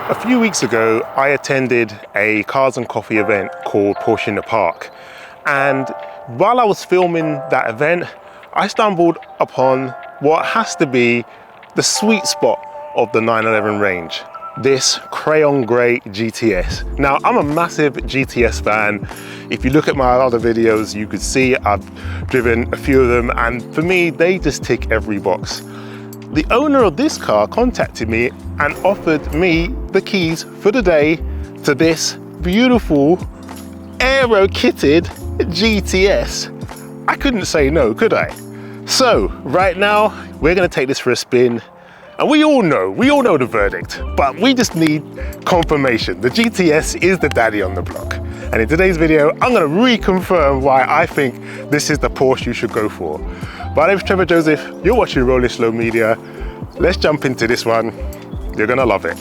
A few weeks ago, I attended a Cars and Coffee event called Porsche in the Park. And while I was filming that event, I stumbled upon what has to be the sweet spot of the 911 range, this Crayon Grey GTS. Now, I'm a massive GTS fan. If you look at my other videos, you could see I've driven a few of them, and for me, they just tick every box. The owner of this car contacted me and offered me the keys for the day to this beautiful aero-kitted GTS. I couldn't say no, could I? So right now, we're gonna take this for a spin, and we all know the verdict, but we just need confirmation. The GTS is the daddy on the block. And in today's video, I'm gonna reconfirm why I think this is the Porsche you should go for. My name is Trevor Joseph, you're watching Rolling Slow Media. Let's jump into this one. You're gonna love it.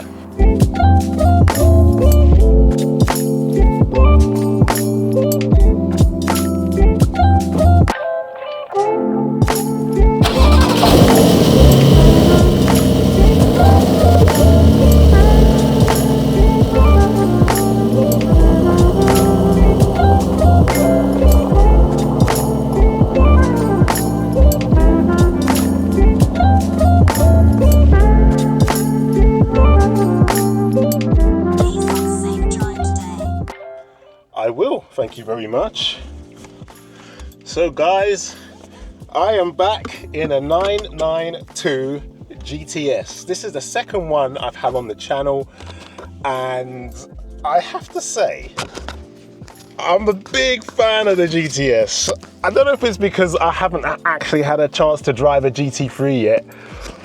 I will, thank you very much. So guys, I am back in a 992 GTS. This is the second one I've had on the channel, and I have to say, I'm a big fan of the GTS. I don't know if it's because I haven't actually had a chance to drive a GT3 yet,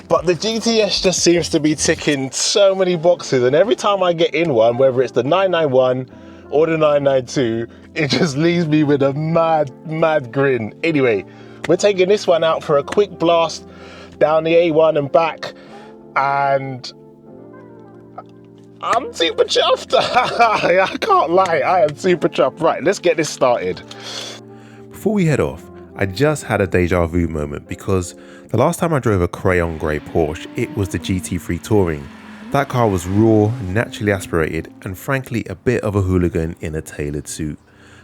but the GTS just seems to be ticking so many boxes, and every time I get in one, whether it's the 991 or the 992, it just leaves me with a mad grin. Anyway, we're taking this one out for a quick blast down the A1 and back, and I'm super chuffed. I can't lie, I am super chuffed. Right, let's get this started. Before we head off, I just had a deja vu moment because the last time I drove a Crayon Grey Porsche, it was the GT3 Touring. That car was raw, naturally aspirated, and frankly a bit of a hooligan in a tailored suit.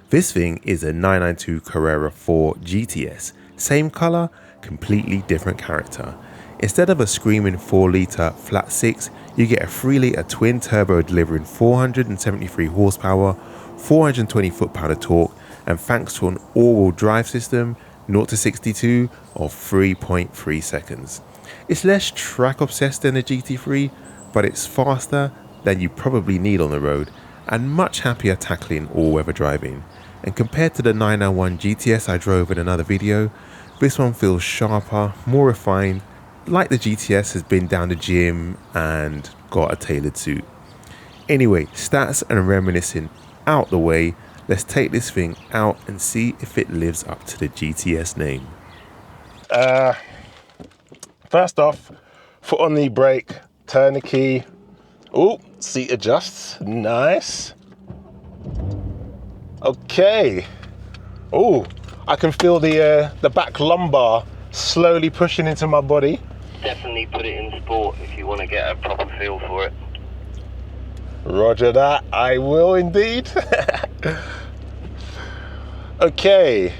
This thing is a 992 Carrera 4 GTS. Same colour, completely different character. Instead of a screaming 4-litre flat 6, you get a 3-litre twin turbo delivering 473 horsepower, 420 foot-pound of torque, and thanks to an all-wheel drive system, 0 to 62 of 3.3 seconds. It's less track obsessed than the GT3, but it's faster than you probably need on the road and much happier tackling all-weather driving. And compared to the 991 GTS I drove in another video, this one feels sharper, more refined, like the GTS has been down the gym and got a tailored suit. Anyway, stats and reminiscing out the way, let's take this thing out and see if it lives up to the GTS name. First off, foot on the brake, turn the key. Oh, seat adjusts, nice. Okay. Oh, I can feel the back lumbar slowly pushing into my body. Definitely put it in sport if you want to get a proper feel for it. Roger that, I will indeed. Okay,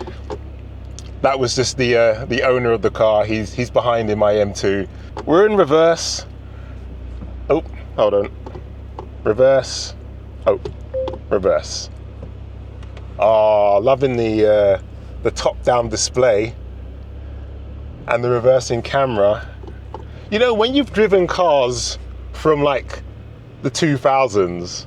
that was just the owner of the car. He's behind in my M2. We're in reverse. Oh, hold on. Reverse. Oh, reverse. Oh, loving the top-down display and the reversing camera. You know, when you've driven cars from like the 2000s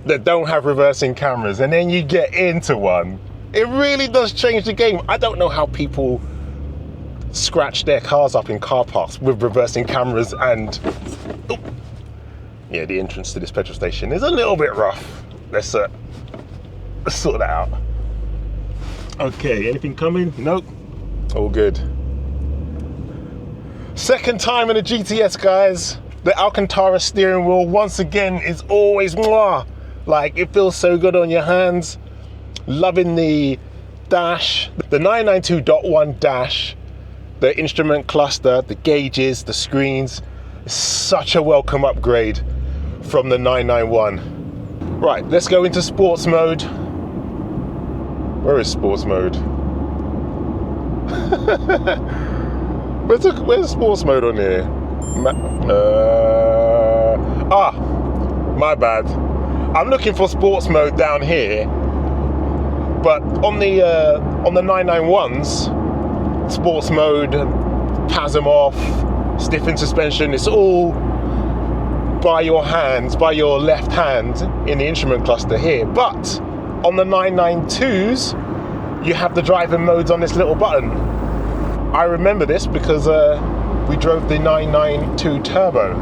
that don't have reversing cameras, and then you get into one, it really does change the game. I don't know how people scratch their cars up in car parks with reversing cameras, and oh, yeah, the entrance to this petrol station is a little bit rough. Let's sort that out. Okay, anything coming? Nope, all good. Second time in a GTS, guys. The Alcantara steering wheel once again is always mwah. Like, it feels so good on your hands. Loving the dash, the 992.1 dash, the instrument cluster, the gauges, the screens. Such a welcome upgrade from the 991. Right, let's go into sports mode. Where is sports mode? Where's sports mode on here? My bad. I'm looking for sports mode down here, but on the 991s, sports mode, PASM off, stiffened suspension, it's all by your hands, by your left hand in the instrument cluster here. But on the 992s, you have the driving modes on this little button. I remember this because we drove the 992 Turbo.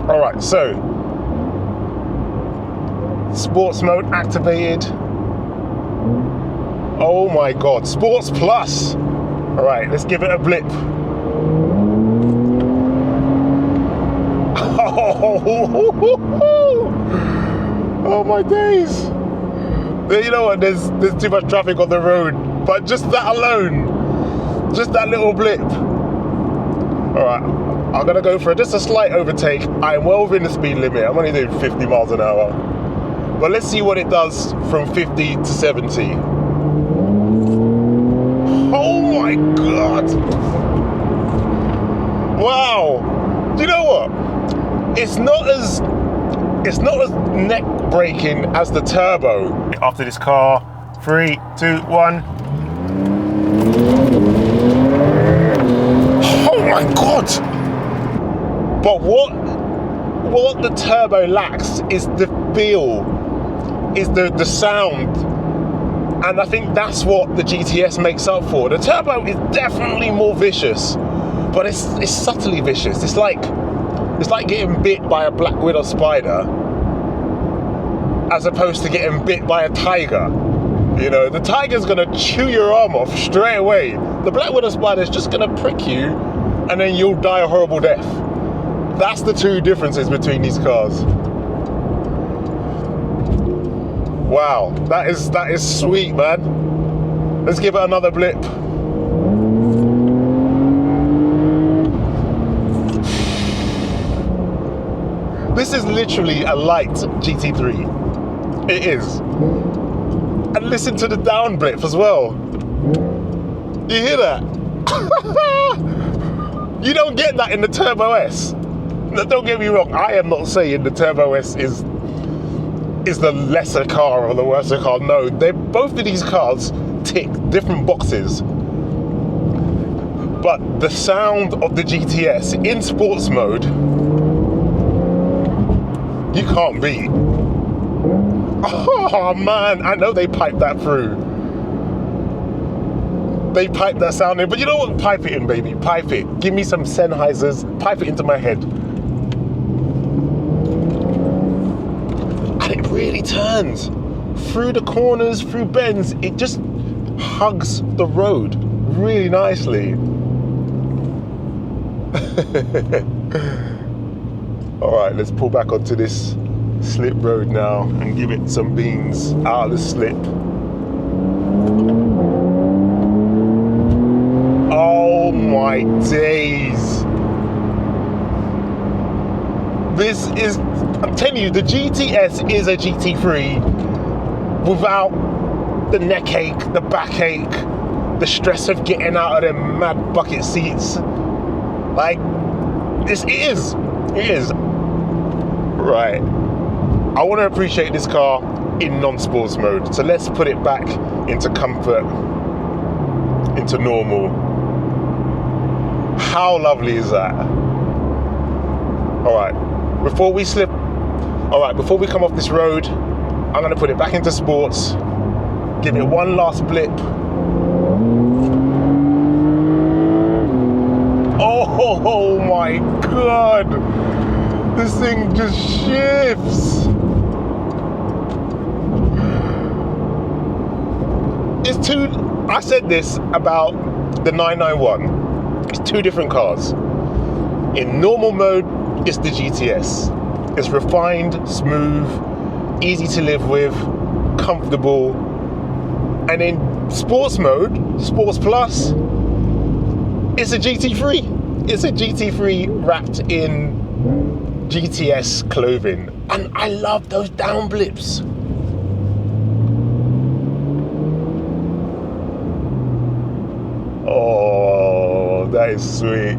All right, so sports mode activated. Oh my God, Sports Plus. All right, let's give it a blip. Oh my days. You know what, there's too much traffic on the road, but just that alone, just that little blip. All right, I'm gonna go for just a slight overtake. I'm well within the speed limit. I'm only doing 50 miles an hour. But let's see what it does from 50 to 70. Oh my God. Wow. Do you know what? It's not as neck breaking as the Turbo. After this car, 3, 2, 1. Oh my God! But what the Turbo lacks is the feel, is the sound. And I think that's what the GTS makes up for. The Turbo is definitely more vicious, but it's subtly vicious. It's like getting bit by a black widow spider as opposed to getting bit by a tiger. You know, the tiger's gonna chew your arm off straight away. The black widow spider's just gonna prick you and then you'll die a horrible death. That's the two differences between these cars. Wow, that is sweet, man. Let's give it another blip. This is literally a light GT3. It is. And listen to the down blip as well. You hear that? You don't get that in the Turbo S. Now, don't get me wrong, I am not saying the Turbo S is the lesser car or the worse car. No, both of these cars tick different boxes. But the sound of the GTS in sports mode, you can't beat. Oh man, I know they piped that through. They piped that sound in, but you know what? Pipe it in, baby, pipe it. Give me some Sennheisers, pipe it into my head. And it really turns. Through the corners, through bends, it just hugs the road really nicely. All right, let's pull back onto this slip road now and give it some beans out of the slip. Oh my days. This is, I'm telling you, the GTS is a GT3 without the neck ache, the back ache, the stress of getting out of them mad bucket seats. Like, it is. Right. I want to appreciate this car in non-sports mode. So let's put it back into comfort, into normal. How lovely is that? All right, before we come off this road, I'm going to put it back into sports, give it one last blip. Oh my God, this thing just shifts. I said this about the 991. It's two different cars. In normal mode, it's the GTS. It's refined, smooth, easy to live with, comfortable. And in sports mode, Sports Plus, it's a GT3. It's a GT3 wrapped in GTS clothing, and I love those down blips. Oh, that is sweet.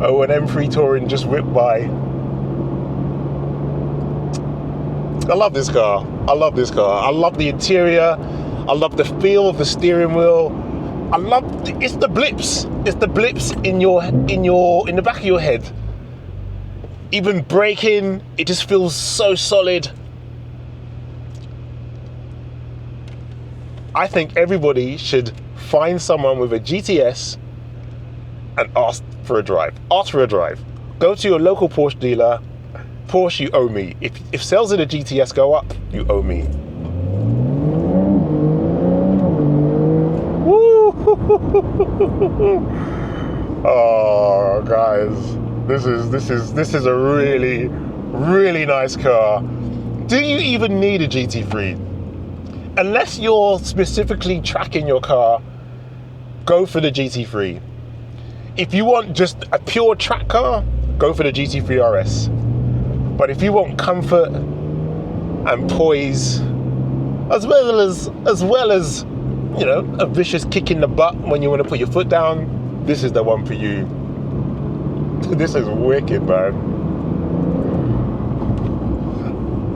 Oh, an M3 Touring just whipped by. I love this car. I love this car. I love the interior. I love the feel of the steering wheel. I love it's the blips. It's the blips in the back of your head. Even braking, it just feels so solid. I think everybody should find someone with a GTS and ask for a drive. Ask for a drive. Go to your local Porsche dealer. Porsche, you owe me. If sales of the GTS go up, you owe me. Woo! Oh, guys, this is a really, really nice car. Do you even need a GT3? Unless you're specifically tracking your car, go for the GT3. If you want just a pure track car, go for the GT3 RS. But if you want comfort and poise, as well as you know, a vicious kick in the butt when you want to put your foot down, this is the one for you. This is wicked, man.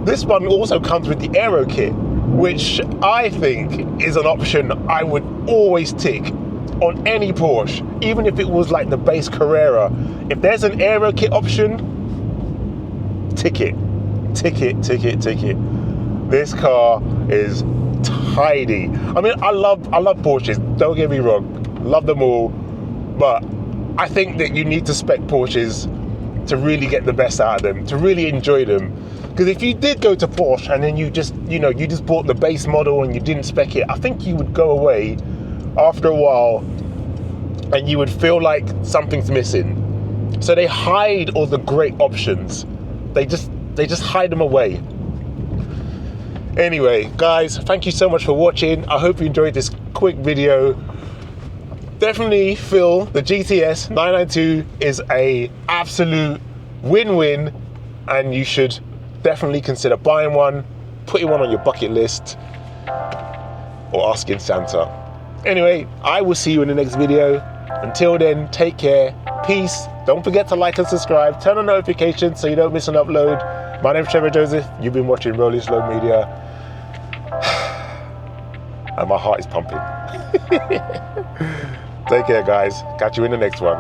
This one also comes with the aero kit, which I think is an option I would always tick on any Porsche, even if it was like the base Carrera. If there's an aero kit option, tick it. This car is tidy. I mean, I love Porsches, don't get me wrong, love them all, but I think that you need to spec Porsches to really get the best out of them, to really enjoy them. Because if you did go to Porsche and then you just bought the base model and you didn't spec it, I think you would go away after a while and you would feel like something's missing. So they hide all the great options. They just hide them away. Anyway, guys, thank you so much for watching. I hope you enjoyed this quick video. Definitely feel the GTS 992 is a absolute win-win, and you should definitely consider buying one, putting one on your bucket list, or asking Santa. Anyway, I will see you in the next video. Until then, take care, peace. Don't forget to like and subscribe, turn on notifications so you don't miss an upload. My name's Trevor Joseph, you've been watching Rolling Slow Media, and my heart is pumping. Take care, guys. Catch you in the next one.